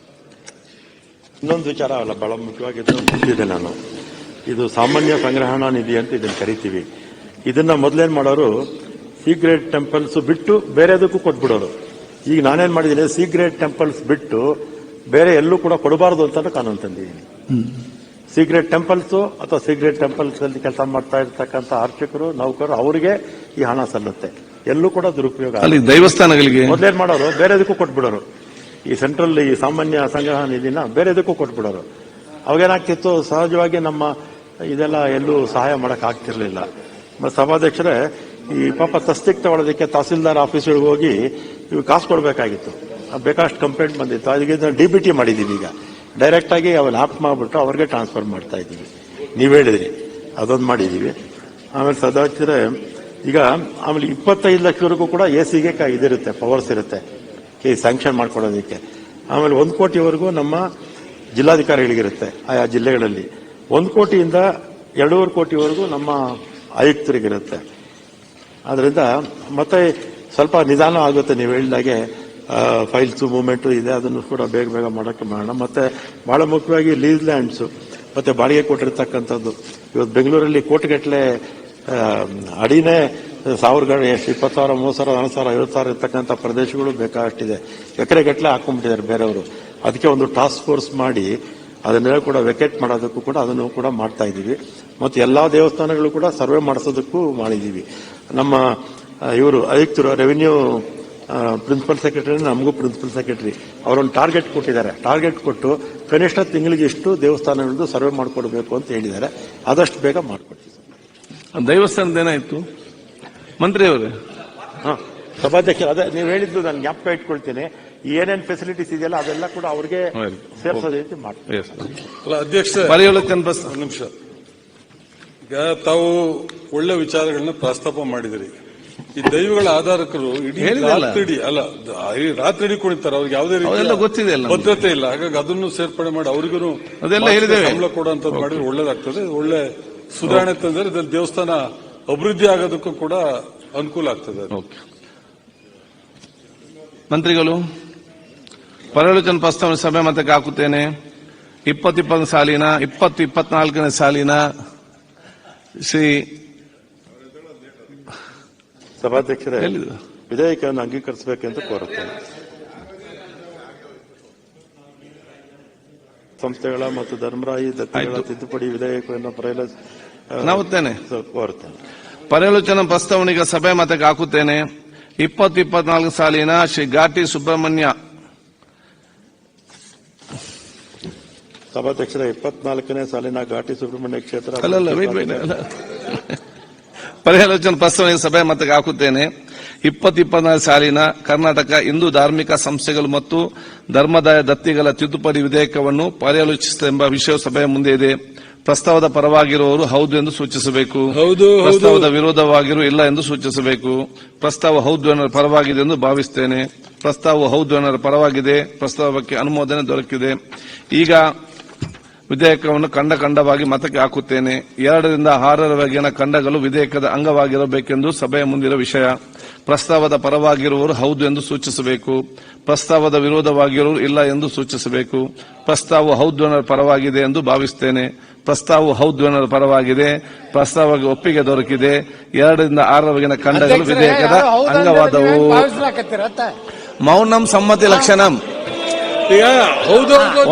ಇನ್ನೊಂದು ವಿಚಾರ ಅಲ್ಲ, ಬಹಳ ಮುಖ್ಯವಾಗಿ ಮುಗಿದಿದೆ. ನಾನು ಇದು ಸಾಮಾನ್ಯ ಸಂಗ್ರಹಣಾ ನಿಧಿ ಅಂತ ಇದನ್ನು ಕರಿತೀವಿ. ಇದನ್ನ ಮೊದಲೇನ್ ಮಾಡೋರು ಸಿ ಗ್ರೇಡ್ ಟೆಂಪಲ್ಸ್ ಬಿಟ್ಟು ಬೇರೆದಕ್ಕೂ ಕೊಟ್ಬಿಡೋರು. ಈಗ ನಾನೇನ್ ಮಾಡಿದ್ದೀನಿ, ಸಿ ಗ್ರೇಡ್ ಟೆಂಪಲ್ಸ್ ಬಿಟ್ಟು ಬೇರೆ ಎಲ್ಲೂ ಕೂಡ ಕೊಡಬಾರದು ಅಂತ ಕಾನೂನು ತಂದಿದ್ದೀನಿ. ಸಿ ಗ್ರೇಡ್ ಟೆಂಪಲ್ಸ್ ಅಥವಾ ಸಿ ಗ್ರೇಡ್ ಟೆಂಪಲ್ಸ್ ಅಲ್ಲಿ ಕೆಲಸ ಮಾಡ್ತಾ ಇರ್ತಕ್ಕಂಥ ಅರ್ಚಕರು ನೌಕರು ಅವರಿಗೆ ಈ ಹಣ ಸಲ್ಲುತ್ತೆ, ಎಲ್ಲೂ ಕೂಡ ದುರುಪಯೋಗ. ಅಲ್ಲಿ ದೇವಸ್ಥಾನಗಳಿಗೆ ಮೊದಲೇನ್ ಮಾಡೋರು ಬೇರೆದಕ್ಕೂ ಕೊಟ್ಬಿಡೋರು. ಈ ಸೆಂಟ್ರಲ್ ಈ ಸಾಮಾನ್ಯ ಸಂಗ್ರಹ ನಿಧಿನ ಬೇರೆದಕ್ಕೂ ಕೊಟ್ಬಿಡೋರು. ಅವಾಗೇನಾಗ್ತಿತ್ತು, ಸಹಜವಾಗಿ ನಮ್ಮ ಇದೆಲ್ಲ ಎಲ್ಲೂ ಸಹಾಯ ಮಾಡಕ್ ಆಗ್ತಿರ್ಲಿಲ್ಲ. ಮತ್ತೆ ಸಭಾಧ್ಯಕ್ಷರೇ, ಈ ಪಾಪ ತಸ್ತಿಕ್ ತಗೊಳ್ಳೋದಕ್ಕೆ ತಹಸೀಲ್ದಾರ್ ಆಫೀಸ್ಗಳಿಗೆ ಹೋಗಿ ಇವು ಕಾಸು ಕೊಡಬೇಕಾಗಿತ್ತು. ಬೇಕಾಷ್ಟು ಕಂಪ್ಲೇಂಟ್ ಬಂದಿತ್ತು. ಅದಕ್ಕೆ ಡಿಬಿಟಿ ಮಾಡಿದೀವಿ. ಈಗ ಡೈರೆಕ್ಟ್ ಆಗಿ ಅವನ್ನ ಆಪ್ ಮಾಡ್ಬಿಟ್ಟು ಅವ್ರಿಗೆ ಟ್ರಾನ್ಸ್ಫರ್ ಮಾಡ್ತಾ ಇದ್ದೀವಿ. ನೀವ್ ಹೇಳಿದ್ರಿ ಅದೊಂದು ಮಾಡಿದೀವಿ. ಆಮೇಲೆ ಸದಾಚಿದ್ರೆ ಈಗ ಆಮೇಲೆ 25 ಲಕ್ಷವರೆಗೂ ಕೂಡ ಎಸಿಗೆ ಇದಿರುತ್ತೆ, ಪವರ್ಸ್ ಇರುತ್ತೆ ಸ್ಯಾಂಕ್ಷನ್ ಮಾಡ್ಕೊಡೋದಕ್ಕೆ. ಆಮೇಲೆ 1 ಕೋಟಿವರೆಗೂ ನಮ್ಮ ಜಿಲ್ಲಾಧಿಕಾರಿಗಳಿಗಿರುತ್ತೆ ಆಯಾ ಜಿಲ್ಲೆಗಳಲ್ಲಿ. 1 ಕೋಟಿಯಿಂದ 2.5 ಕೋಟಿವರೆಗೂ ನಮ್ಮ ಆಯುಕ್ತರಿಗಿರುತ್ತೆ. ಆದ್ರಿಂದ ಮತ್ತೆ ಸ್ವಲ್ಪ ನಿಧಾನ ಆಗುತ್ತೆ. ನೀವು ಹೇಳಿದಾಗೆ ಫೈಲ್ಸ್ ಮೂವ್ಮೆಂಟ್ ಇದೆ, ಅದನ್ನು ಕೂಡ ಬೇಗ ಬೇಗ ಮಾಡಕ್ಕೆ ಮಾಡೋಣ. ಮತ್ತೆ ಬಹಳ ಮುಖ್ಯವಾಗಿ ಲೀಸ್ ಲ್ಯಾಂಡ್ಸ್ ಮತ್ತೆ ಬಾಡಿಗೆ ಕೊಟ್ಟಿರ್ತಕ್ಕಂಥದ್ದು. ಇವತ್ತು ಬೆಂಗಳೂರಲ್ಲಿ ಕೋಟಿಗಟ್ಟಲೆ ಅಡಿನೇ 1000 ಎಷ್ಟು 20,000 30,000 40,000 50,000 ಇರ್ತಕ್ಕಂಥ ಪ್ರದೇಶಗಳು ಬೇಕಾಷ್ಟಿದೆ. ಎಕರೆಗಟ್ಟಲೆ ಹಾಕೊಂಡ್ಬಿಟ್ಟಿದ್ದಾರೆ ಬೇರೆಯವರು. ಅದಕ್ಕೆ ಒಂದು ಟಾಸ್ಕ್ ಫೋರ್ಸ್ ಮಾಡಿ ಅದನ್ನೆಲ್ಲ ಕೂಡ ವೆಕೆಟ್ ಮಾಡೋದಕ್ಕೂ ಕೂಡ ಅದನ್ನು ಕೂಡ ಮಾಡ್ತಾ ಇದ್ದೀವಿ. ಮತ್ತು ಎಲ್ಲಾ ದೇವಸ್ಥಾನಗಳು ಕೂಡ ಸರ್ವೆ ಮಾಡಿಸೋದಕ್ಕೂ ಮಾಡಿದ್ದೀವಿ. ನಮ್ಮ ಇವರು ಆಯುಕ್ತರು ರೆವಿನ್ಯೂ ಪ್ರಿನ್ಸಿಪಲ್ ಸೆಕ್ರೆಟರಿ, ನಮಗೂ ಪ್ರಿನ್ಸಿಪಲ್ ಸೆಕ್ರೆಟರಿ ಅವರೊಂದು ಟಾರ್ಗೆಟ್ ಕೊಟ್ಟಿದ್ದಾರೆ. ಟಾರ್ಗೆಟ್ ಕೊಟ್ಟು ಕನಿಷ್ಠ ತಿಂಗಳಿಗೆ ಇಷ್ಟು ದೇವಸ್ಥಾನಗಳದ್ದು ಸರ್ವೆ ಮಾಡಿಕೊಡ್ಬೇಕು ಅಂತ ಹೇಳಿದ್ದಾರೆ. ಆದಷ್ಟು ಬೇಗ ಮಾಡಿಕೊಡ್ತೀವಿ. ದೇವಸ್ಥಾನದ ಏನಾಯ್ತು ಮಂತ್ರಿ ಅವರೇ? ಸಭಾಧ್ಯಕ್ಷರು, ಅದೇ ನೀವು ಹೇಳಿದ್ದು ನಾನು ಜ್ಞಾಪಕ ಇಟ್ಕೊಳ್ತೀನಿ. ಏನೇನು ಫೆಸಿಲಿಟೀಸ್ ಇದೆಯಲ್ಲ ಅದೆಲ್ಲ ಕೂಡ ಅವ್ರಿಗೆ ಸೇರಿಸೋ ರೀತಿ ಮಾಡ್ತೀವಿ. ಅಧ್ಯಕ್ಷ, ನಿಮಿಷ. ಈಗ ತಾವು ಒಳ್ಳೆ ವಿಚಾರಗಳನ್ನ ಪ್ರಸ್ತಾಪ ಮಾಡಿದಿರಿ. ಈ ದೈವಗಳ ಆಧಾರಕರು ಇಡೀ ರಾತ್ರಿ ಕುಣಿತಾರೆ, ಅವ್ರಿಗೆ ಯಾವುದೇ ರೀತಿ ಗೊತ್ತಿದೆ, ಭದ್ರತೆ ಇಲ್ಲ. ಹಾಗಾಗಿ ಅದನ್ನು ಸೇರ್ಪಡೆ ಮಾಡಿ ಅವ್ರಿಗೂ ಅದೆಲ್ಲ ಸಂಬಳ ಕೊಡುವಂತದ್ದು ಮಾಡಿದ್ರೆ ಒಳ್ಳೇದಾಗ್ತದೆ. ಒಳ್ಳೆ ಸುಧಾರಣೆ ತಂದ್ರೆ ಇದ್ರಲ್ಲಿ ದೇವಸ್ಥಾನ ಅಭಿವೃದ್ಧಿ ಆಗೋದಕ್ಕೂ ಕೂಡ ಅನುಕೂಲ ಆಗ್ತದೆ. ಮಂತ್ರಿಗಳು, ಪರ್ಯಾಲೋಚನಾ ಪ್ರಸ್ತಾವನೆ ಸಭೆ ಮತಕ್ಕೆ ಹಾಕುತ್ತೇನೆ. 2020 ಸಾಲಿನ 2024ನೇ ಸಾಲಿನ ಶ್ರೀ ಸಭಾಧ್ಯಕ್ಷರೇ, ವಿಧೇಯಕವನ್ನು ಅಂಗೀಕರಿಸಬೇಕೆಂದು ಕೋರುತ್ತೇನೆ. ಸಂಸ್ಥೆಗಳ ಮತ್ತು ಧರ್ಮರಾಯಿ ದತ್ತಿಗಳ ತಿದ್ದುಪಡಿ ವಿಧೇಯಕವನ್ನು ಕೋರುತ್ತೇನೆ. ಪರ್ಯಾಲೋಚನಾ ಪ್ರಸ್ತಾವನೆಗೆ ಸಭೆ ಮತಕ್ಕೆ ಹಾಕುತ್ತೇನೆ. 2024 ಸಾಲಿನ ಶ್ರೀ ಘಾಟಿ ಸುಬ್ರಹ್ಮಣ್ಯ ಸಭಾಧ್ಯಕ್ಷರ 24ನೇ ಸಾಲಿನ ಘಾಟಿ ಸುಬ್ರಹ್ಮಣ್ಯ ಕ್ಷೇತ್ರ ಪರ್ಯಾಲೋಚನಾ ಪ್ರಸ್ತಾವನೆಗೆ ಸಭೆ ಮತಕ್ಕೆ ಹಾಕುತ್ತೇನೆ. 2024 ಸಾಲಿನ ಕರ್ನಾಟಕ ಹಿಂದೂ ಧಾರ್ಮಿಕ ಸಂಸ್ಥೆಗಳು ಮತ್ತು ಧರ್ಮದಾಯ ದತ್ತಿಗಳ ತಿದ್ದುಪಡಿ ವಿಧೇಯಕವನ್ನು ಪರ್ಯಾಲೋಚಿಸಿದೆಂಬ ವಿಷಯ ಸಭೆಯ ಮುಂದೆ ಇದೆ. ಪ್ರಸ್ತಾವದ ಪರವಾಗಿರುವವರು ಹೌದು ಎಂದು ಸೂಚಿಸಬೇಕು. ಪ್ರಸ್ತಾವದ ವಿರೋಧವಾಗಿರು ಇಲ್ಲ ಎಂದು ಸೂಚಿಸಬೇಕು. ಪ್ರಸ್ತಾವ ಹೌದು ಅನ್ನೋ ಪರವಾಗಿದೆ ಎಂದು ಭಾವಿಸುತ್ತೇನೆ. ಪ್ರಸ್ತಾವ ಹೌದು ಅನ್ನೋ ಪರವಾಗಿದೆ. ಪ್ರಸ್ತಾವಕ್ಕೆ ಅನುಮೋದನೆ ದೊರಕಿದೆ. ಈಗ ವಿಧೇಯಕವನ್ನು ಖಂಡವಾಗಿ ಮತಕ್ಕೆ ಹಾಕುತ್ತೇನೆ. 2 ರಿಂದ 6ರವರೆಗಿನ ಖಂಡಗಳು ವಿಧೇಯಕದ ಅಂಗವಾಗಿರಬೇಕೆಂದು ಸಭೆಯ ಮುಂದಿರುವ ವಿಷಯ. ಪ್ರಸ್ತಾವದ ಪರವಾಗಿರುವವರು ಹೌದು ಎಂದು ಸೂಚಿಸಬೇಕು. ಪ್ರಸ್ತಾವದ ವಿರೋಧವಾಗಿರುವವರು ಇಲ್ಲ ಎಂದು ಸೂಚಿಸಬೇಕು. ಪ್ರಸ್ತಾವ ಹೌದು ಅನ್ನೋ ಪರವಾಗಿದೆ ಎಂದು ಭಾವಿಸುತ್ತೇನೆ. ಪ್ರಸ್ತಾವ ಹೌದು ಅನ್ನೋ ಪರವಾಗಿದೆ. ಪ್ರಸ್ತಾವಕ್ಕೆ ಒಪ್ಪಿಗೆ ದೊರಕಿದೆ. 2 ರಿಂದ 6ರವರೆಗಿನ ಖಂಡಗಳು ವಿಧೇಯಕದ ಅಂಗವಾದವು. ಮೌನಂ ಸಮ್ಮತಿ ಲಕ್ಷಣಂ.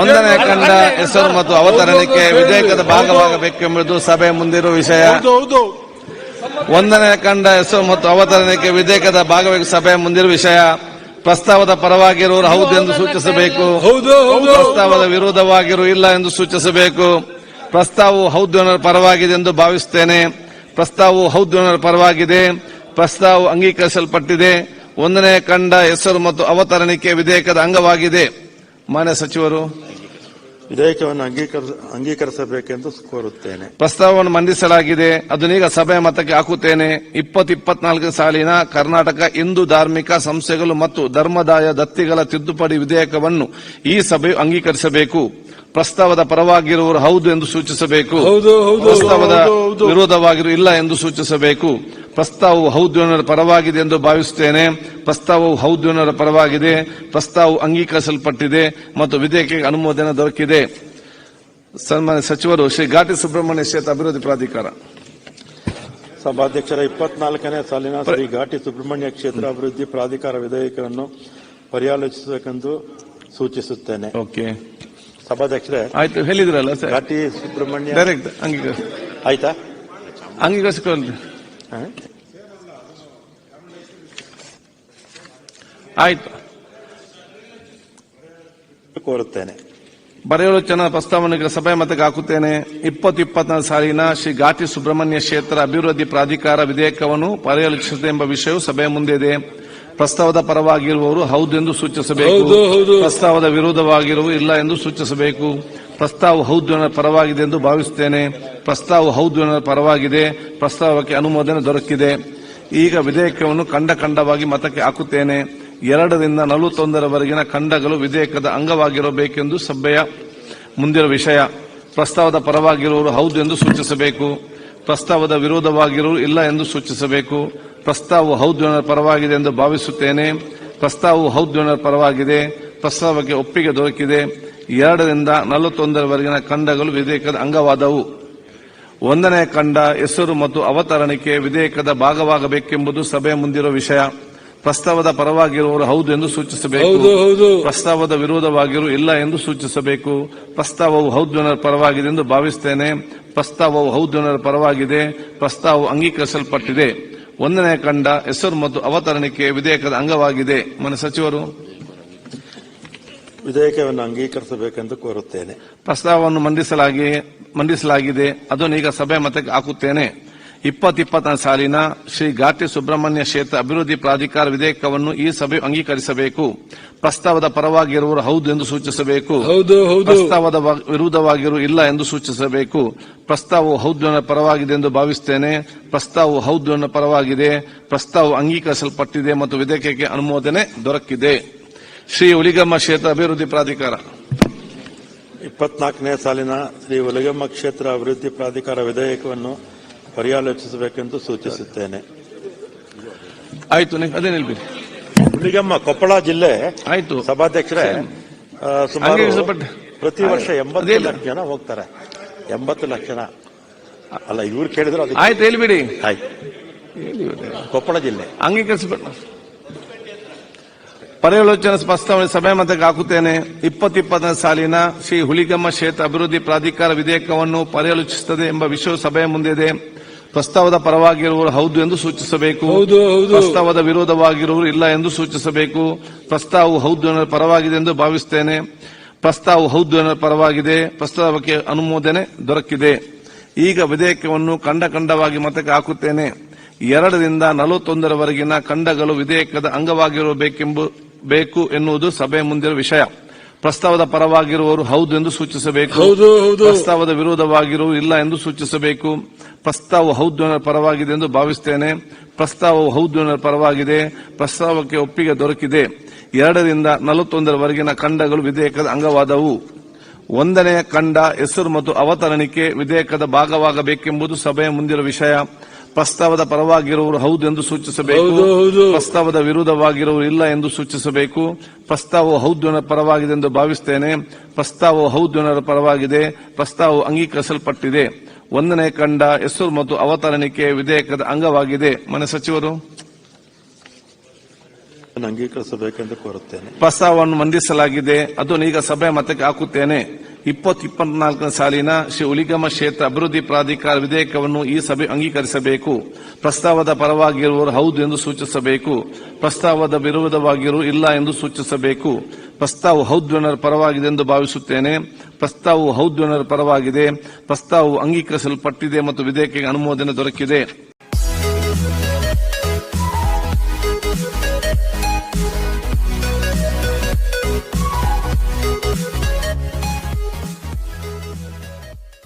ಒಂದನೇ ಖಂಡ ಹೆಸರು ಮತ್ತು ಅವತರಣಿಕೆ ವಿಧೇಯಕದ ಭಾಗವಾಗಬೇಕೆಂಬುದು ಸಭೆಯ ಮುಂದಿರುವ ವಿಷಯ. 1ನೇ ಖಂಡ ಹೆಸರು ಮತ್ತು ಅವತರಣಿಕೆ ವಿಧೇಯಕದ ಭಾಗವಾಗಿ ಸಭೆಯ ಮುಂದಿರುವ ವಿಷಯ. ಪ್ರಸ್ತಾವದ ಪರವಾಗಿರುವವರು ಹೌದು ಎಂದು ಸೂಚಿಸಬೇಕು. ಪ್ರಸ್ತಾವದ ವಿರೋಧವಾಗಿರು ಇಲ್ಲ ಎಂದು ಸೂಚಿಸಬೇಕು. ಪ್ರಸ್ತಾವವು ಹೌದು ಅನ್ನೋ ಪರವಾಗಿದೆ ಎಂದು ಭಾವಿಸುತ್ತೇನೆ. ಪ್ರಸ್ತಾವವು ಹೌದು ಅನ್ನೋ ಪರವಾಗಿದೆ. ಪ್ರಸ್ತಾವವು ಅಂಗೀಕರಿಸಲ್ಪಟ್ಟಿದೆ. 1ನೇ ಖಂಡ ಹೆಸರು ಮತ್ತು ಅವತರಣಿಕೆ ವಿಧೇಯಕದ ಅಂಗವಾಗಿದೆ. ಮಾನ್ಯ ಸಚಿವರು, ವಿಧೇಯಕವನ್ನು ಅಂಗೀಕರಿಸಬೇಕೆಂದು ಕೋರುತ್ತೇನೆ. ಪ್ರಸ್ತಾವವನ್ನು ಮಂಡಿಸಲಾಗಿದೆ. ಅದನ್ನೀಗ ಸಭೆಯ ಮತಕ್ಕೆ ಹಾಕುತ್ತೇನೆ. 2024 ಸಾಲಿನ ಕರ್ನಾಟಕ ಹಿಂದೂ ಧಾರ್ಮಿಕ ಸಂಸ್ಥೆಗಳು ಮತ್ತು ಧರ್ಮದಾಯ ದತ್ತಿಗಳ ತಿದ್ದುಪಡಿ ವಿಧೇಯಕವನ್ನು ಈ ಸಭೆಯು ಅಂಗೀಕರಿಸಬೇಕು. ಪ್ರಸ್ತಾವದ ಪರವಾಗಿರುವವರು ಹೌದು ಎಂದು ಸೂಚಿಸಬೇಕು. ಪ್ರಸ್ತಾವದ ವಿರೋಧವಾಗಿರು ಇಲ್ಲ ಎಂದು ಸೂಚಿಸಬೇಕು. ಪ್ರಸ್ತಾವವು ಹೌದು ಅನ್ನೋರ ಪರವಾಗಿದೆ ಎಂದು ಭಾವಿಸುತ್ತೇನೆ. ಪ್ರಸ್ತಾವವು ಹೌದು ಅನ್ನೋರ ಪರವಾಗಿದೆ. ಪ್ರಸ್ತಾವವು ಅಂಗೀಕರಿಸಲ್ಪಟ್ಟಿದೆ ಮತ್ತು ವಿಧೇಯಕಕ್ಕೆ ಅನುಮೋದನೆ ದೊರಕಿದೆ. ಸನ್ಮಾನ್ಯ ಸಚಿವರು, ಶ್ರೀ ಘಾಟಿ ಸುಬ್ರಹ್ಮಣ್ಯ ಕ್ಷೇತ್ರ ಅಭಿವೃದ್ಧಿ ಪ್ರಾಧಿಕಾರ. ಸಭಾಧ್ಯಕ್ಷರ 24ನೇ ಸಾಲಿನ ಶ್ರೀ ಘಾಟಿ ಸುಬ್ರಹ್ಮಣ್ಯ ಕ್ಷೇತ್ರ ಅಭಿವೃದ್ಧಿ ಪ್ರಾಧಿಕಾರ ವಿಧೇಯಕವನ್ನು ಪರ್ಯಾಲೋಚಿಸಬೇಕೆಂದು ಸೂಚಿಸುತ್ತೇನೆ. ಓಕೆ, ಸಭಾಧ್ಯಕ್ಷರೇ, ಆಯ್ತು, ಹೇಳಿದ್ರಲ್ಲ ಸರ್. ಘಾಟಿ ಸುಬ್ರಹ್ಮಣ್ಯ ಡೈರೆಕ್ಟ್ ಅಂಗೀಕರಿಸಿ. ಆಯ್ತಾ? ಅಂಗೀಕರಿಸಿಕೊಳ್ಳಿ. ಆಯ್ತು, ಕೋರುತ್ತೇನೆ. ಪರ್ಯಾಲೋಚನಾ ಪ್ರಸ್ತಾವನೆಗೆ ಸಭೆ ಮತಕ್ಕೆ ಹಾಕುತ್ತೇನೆ. 2024 ಸಾಲಿನ ಶ್ರೀ ಘಾಟಿ ಸುಬ್ರಹ್ಮಣ್ಯ ಕ್ಷೇತ್ರ ಅಭಿವೃದ್ಧಿ ಪ್ರಾಧಿಕಾರ ವಿಧೇಯಕವನ್ನು ಪರ್ಯಾಲೋಚಿಸಿದೆ ಎಂಬ ವಿಷಯವು ಸಭೆಯ ಮುಂದೆ ಇದೆ. ಪ್ರಸ್ತಾವದ ಪರವಾಗಿರುವವರು ಹೌದು ಎಂದು ಸೂಚಿಸಬೇಕು. ಪ್ರಸ್ತಾವದ ವಿರೋಧವಾಗಿರುವ ಇಲ್ಲ ಎಂದು ಸೂಚಿಸಬೇಕು. ಪ್ರಸ್ತಾವ ಹೌದು ಅನ್ನೋ ಪರವಾಗಿದೆ ಎಂದು ಭಾವಿಸುತ್ತೇನೆ. ಪ್ರಸ್ತಾವ ಹೌದು ಅನ್ನೋ ಪರವಾಗಿದೆ. ಪ್ರಸ್ತಾವಕ್ಕೆ ಅನುಮೋದನೆ ದೊರಕಿದೆ. ಈಗ ವಿಧೇಯಕವನ್ನು ಖಂಡವಾಗಿ ಮತಕ್ಕೆ ಹಾಕುತ್ತೇನೆ. 2 ರಿಂದ 41ರವರೆಗಿನ ಖಂಡಗಳು ವಿಧೇಯಕದ ಅಂಗವಾಗಿರಬೇಕೆಂದು ಸಭೆಯ ಮುಂದಿರುವ ವಿಷಯ. ಪ್ರಸ್ತಾವದ ಪರವಾಗಿರುವವರು ಹೌದು ಎಂದು ಸೂಚಿಸಬೇಕು. ಪ್ರಸ್ತಾವದ ವಿರೋಧವಾಗಿರುವುದು ಇಲ್ಲ ಎಂದು ಸೂಚಿಸಬೇಕು. ಪ್ರಸ್ತಾವವು ಹೌದು ಅನ್ನೋ ಪರವಾಗಿದೆ ಎಂದು ಭಾವಿಸುತ್ತೇನೆ. ಪ್ರಸ್ತಾವವು ಹೌದು ಅನ್ನೋ ಪರವಾಗಿದೆ. ಪ್ರಸ್ತಾವಕ್ಕೆ ಒಪ್ಪಿಗೆ ದೊರಕಿದೆ. 2 ರಿಂದ 41ರವರೆಗಿನ ಖಂಡಗಳು ವಿಧೇಯಕದ ಅಂಗವಾದವು. 1ನೇ ಖಂಡ ಹೆಸರು ಮತ್ತು ಅವತರಣಿಕೆ ವಿಧೇಯಕದ ಭಾಗವಾಗಬೇಕೆಂಬುದು ಸಭೆಯ ಮುಂದಿರುವ ವಿಷಯ. ಪ್ರಸ್ತಾವದ ಪರವಾಗಿರುವವರು ಹೌದು ಎಂದು ಸೂಚಿಸಬೇಕು. ಪ್ರಸ್ತಾವದ ವಿರೋಧವಾಗಿರು ಇಲ್ಲ ಎಂದು ಸೂಚಿಸಬೇಕು. ಪ್ರಸ್ತಾವವು ಹೌದು ಅನ್ನೋ ಪರವಾಗಿದೆ ಎಂದು ಭಾವಿಸುತ್ತೇನೆ. ಪ್ರಸ್ತಾವವು ಹೌದು ಅನ್ನೋ ಪರವಾಗಿದೆ. ಪ್ರಸ್ತಾವವು ಅಂಗೀಕರಿಸಲ್ಪಟ್ಟಿದೆ. 1ನೇ ಖಂಡ ಹೆಸರು ಮತ್ತು ಅವತರಣಿಕೆ ವಿಧೇಯಕದ ಅಂಗವಾಗಿದೆ. ಮಾನ್ಯ ಸಚಿವರು, ವಿಧೇಯಕವನ್ನು ಅಂಗೀಕರಿಸಬೇಕೆಂದು ಕೋರುತ್ತೇನೆ. ಪ್ರಸ್ತಾವವನ್ನು ಮಂಡಿಸಲಾಗಿದೆ. ಅದನ್ನು ಈಗ ಸಭೆ ಮತಕ್ಕೆ ಹಾಕುತ್ತೇನೆ. 2024 ಸಾಲಿನ ಶ್ರೀ ಘಾಟಿ ಸುಬ್ರಹ್ಮಣ್ಯ ಕ್ಷೇತ್ರ ಅಭಿವೃದ್ಧಿ ಪ್ರಾಧಿಕಾರ ವಿಧೇಯಕವನ್ನು ಈ ಸಭೆಯು ಅಂಗೀಕರಿಸಬೇಕು. ಪ್ರಸ್ತಾವದ ಪರವಾಗಿರುವವರು ಹೌದು ಎಂದು ಸೂಚಿಸಬೇಕು. ಪ್ರಸ್ತಾವದ ವಿರುದ್ಧವಾಗಿರು ಇಲ್ಲ ಎಂದು ಸೂಚಿಸಬೇಕು. ಪ್ರಸ್ತಾವವು ಹೌದು ಅನ್ನೋ ಪರವಾಗಿದೆ ಎಂದು ಭಾವಿಸುತ್ತೇನೆ. ಪ್ರಸ್ತಾವವು ಹೌದು ಅನ್ನೋ ಪರವಾಗಿದೆ. ಪ್ರಸ್ತಾವವು ಅಂಗೀಕರಿಸಲ್ಪಟ್ಟಿದೆ ಮತ್ತು ವಿಧೇಯಕಕ್ಕೆ ಅನುಮೋದನೆ ದೊರಕಿದೆ. ಶ್ರೀ ಹುಲಿಗಮ್ಮ ಕ್ಷೇತ್ರ ಅಭಿವೃದ್ಧಿ ಪ್ರಾಧಿಕಾರ. 24ನೇ ಸಾಲಿನ ಶ್ರೀ ಹುಲಿಗಮ್ಮ ಕ್ಷೇತ್ರ ಅಭಿವೃದ್ಧಿ ಪ್ರಾಧಿಕಾರ ವಿಧೇಯಕವನ್ನು ಪರ್ಯಾಲೋಚಿಸಬೇಕೆಂದು ಸೂಚಿಸುತ್ತೇನೆ. ಆಯ್ತು, ಅದೇ ನಿಲ್ಬಿಡಿ. ಹುಲಿಗಮ್ಮ ಕೊಪ್ಪಳ ಜಿಲ್ಲೆ. ಆಯ್ತು ಸಭಾಧ್ಯಕ್ಷರೇ, ಸುಮಾರು ಪ್ರತಿ ವರ್ಷ 80 ಲಕ್ಷ ಜನ ಹೋಗ್ತಾರೆ. 80 ಲಕ್ಷ ಜನ ಅಲ್ಲ, ಇವ್ರು ಕೇಳಿದ್ರು. ಆಯ್ತು, ಹೇಳ್ಬಿಡಿ. ಆಯ್ತು, ಕೊಪ್ಪಳ ಜಿಲ್ಲೆ ಅಂಗೀಕರಿಸಬೇಡ. ಪರ್ಯಾಲೋಚನಾ ಪ್ರಸ್ತಾವನೆ ಸಭೆ ಮತಕ್ಕೆ ಹಾಕುತ್ತೇನೆ. 2020 ಸಾಲಿನ ಶ್ರೀ ಹುಲಿಗೆಮ್ಮ ಕ್ಷೇತ್ರ ಅಭಿವೃದ್ಧಿ ಪ್ರಾಧಿಕಾರ ವಿಧೇಯಕವನ್ನು ಪರ್ಯಾಲೋಚಿಸುತ್ತದೆ ಎಂಬ ವಿಷಯವು ಸಭೆಯ ಮುಂದಿದೆ. ಪ್ರಸ್ತಾವದ ಪರವಾಗಿರುವವರು ಹೌದು ಎಂದು ಸೂಚಿಸಬೇಕು. ಪ್ರಸ್ತಾವದ ವಿರೋಧವಾಗಿರುವವರು ಇಲ್ಲ ಎಂದು ಸೂಚಿಸಬೇಕು. ಪ್ರಸ್ತಾವವು ಹೌದು ಎನ್ನುವ ಪರವಾಗಿದೆ ಎಂದು ಭಾವಿಸುತ್ತೇನೆ. ಪ್ರಸ್ತಾವವು ಹೌದು ಎನ್ನುವ ಪರವಾಗಿದೆ. ಪ್ರಸ್ತಾವಕ್ಕೆ ಅನುಮೋದನೆ ದೊರಕಿದೆ. ಈಗ ವಿಧೇಯಕವನ್ನು ಖಂಡವಾಗಿ ಮತಕ್ಕೆ ಹಾಕುತ್ತೇನೆ. 2 ರಿಂದ 41 ಖಂಡಗಳು ವಿಧೇಯಕದ ಅಂಗವಾಗಿರಬೇಕು ಎನ್ನುವುದು ಸಭೆಯ ಮುಂದಿರುವ ವಿಷಯ. ಪ್ರಸ್ತಾವದ ಪರವಾಗಿರುವವರು ಹೌದು ಎಂದು ಸೂಚಿಸಬೇಕು. ಪ್ರಸ್ತಾವದ ವಿರೋಧವಾಗಿರುವವರು ಇಲ್ಲ ಎಂದು ಸೂಚಿಸಬೇಕು. ಪ್ರಸ್ತಾವವು ಹೌದು ಎನ್ನುವ ಪರವಾಗಿದೆ ಎಂದು ಭಾವಿಸುತ್ತೇನೆ. ಪ್ರಸ್ತಾವವು ಹೌದು ಎನ್ನುವ ಪರವಾಗಿದೆ. ಪ್ರಸ್ತಾವಕ್ಕೆ ಒಪ್ಪಿಗೆ ದೊರಕಿದೆ. 2 ರಿಂದ 41 ಖಂಡಗಳು ವಿಧೇಯಕದ ಅಂಗವಾದವು. 1ನೇ ಖಂಡ ಹೆಸರು ಮತ್ತು ಅವತರಣಿಕೆ ವಿಧೇಯಕದ ಭಾಗವಾಗಬೇಕೆಂಬುದು ಸಭೆಯ ಮುಂದಿರುವ ವಿಷಯ. ಪ್ರಸ್ತಾವದ ಪರವಾಗಿರುವವರು ಹೌದು ಎಂದು ಸೂಚಿಸಬೇಕು. ಪ್ರಸ್ತಾವದ ವಿರುದ್ಧವಾಗಿರುವವರು ಇಲ್ಲ ಎಂದು ಸೂಚಿಸಬೇಕು. ಪ್ರಸ್ತಾವವು ಹೌದು ಎನ್ನುವ ಪರವಾಗಿದೆ ಎಂದು ಭಾವಿಸುತ್ತೇನೆ. ಪ್ರಸ್ತಾವವು ಹೌದು ಎನ್ನುವ ಪರವಾಗಿದೆ. ಪ್ರಸ್ತಾವವು ಅಂಗೀಕರಿಸಲ್ಪಟ್ಟಿದೆ. 1ನೇ ಖಂಡ ಹೆಸರು ಮತ್ತು ಅವತರಣಿಕೆ ವಿಧೇಯಕದ ಅಂಗವಾಗಿದೆ. ಮನೆ ಸಚಿವರು ಅಂಗೀಕರಿಸಬೇಕೆಂದು ಕೋರುತ್ತೇನೆ. ಪ್ರಸ್ತಾವವನ್ನು ಮಂಡಿಸಲಾಗಿದೆ. ಅದನ್ನು ಈಗ ಸಭೆ ಮತಕ್ಕೆ ಹಾಕುತ್ತೇನೆ. 2024 ಸಾಲಿನ ಶ್ರೀ ಹುಲಿಗೆಮ್ಮ ಕ್ಷೇತ್ರ ಅಭಿವೃದ್ಧಿ ಪ್ರಾಧಿಕಾರ ವಿಧೇಯಕವನ್ನು ಈ ಸಭೆ ಅಂಗೀಕರಿಸಬೇಕು. ಪ್ರಸ್ತಾವದ ಪರವಾಗಿರುವವರು ಹೌದು ಎಂದು ಸೂಚಿಸಬೇಕು. ಪ್ರಸ್ತಾವದ ವಿರೋಧವಾಗಿರುವವರು ಇಲ್ಲ ಎಂದು ಸೂಚಿಸಬೇಕು. ಪ್ರಸ್ತಾವವು ಹೌದು ಎನ್ನುವ ಪರವಾಗಿದೆ ಎಂದು ಭಾವಿಸುತ್ತೇನೆ. ಪ್ರಸ್ತಾವವು ಹೌದು ಎನ್ನುವ ಪರವಾಗಿದೆ. ಪ್ರಸ್ತಾವವು ಅಂಗೀಕರಿಸಲ್ಪಟ್ಟಿದೆ ಮತ್ತು ವಿಧೇಯಕಕ್ಕೆ ಅನುಮೋದನೆ ದೊರಕಿದೆ.